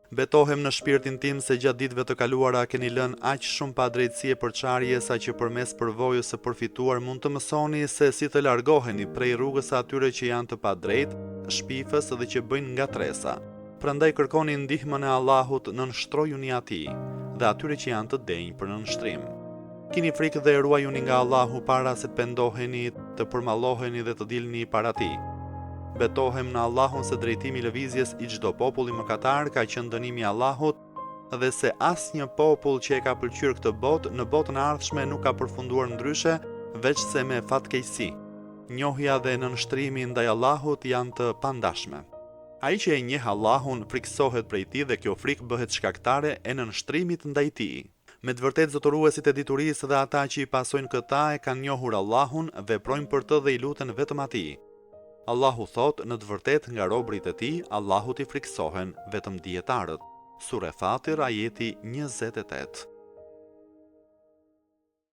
Betohem në shpirtin tim se gjatë ditëve të kaluara keni lënë aq shumë padrejtësi e përçarje sa që përmes përvojës së përfituar mund të mësoni se si të largoheni prej rrugës së atyre që janë të padrejtë, shpifës dhe që bëjnë ngatresa. Prandaj kërkoni ndihmën e Allahut, nënshtrojuni atij dhe atyre që janë të denjë për nënshtrim. Kini frikë dhe ruajuni nga Allahu para se pendoheni, të përmalloheni dhe të dilni para tij. Betohem në Allahun se drejtimi i lëvizjes i çdo populli mëkatar ka qenë dënimi i Allahut dhe se asnjë popull që e ka pëlqyer këtë botë në botën e ardhshme nuk ka përfunduar ndryshe veç se me fatkeqësi. Njohja dhe nënshtrimi ndaj Allahut janë të pandashme. Ai që e njeh Allahun friksohet prej tij dhe kjo frikë bëhet shkaktare e nënshtrimit ndaj tij. Me të vërtetë zotëruesit e diturisë dhe ata që i pasojnë këta e kanë njohur Allahun, veprojnë për të dhe i luten vetëm atij. Allahu thot, në të vërtetë nga robërit e tij, Allahut i friksohen vetëm dietarët. Sure Fatir, ajeti 28.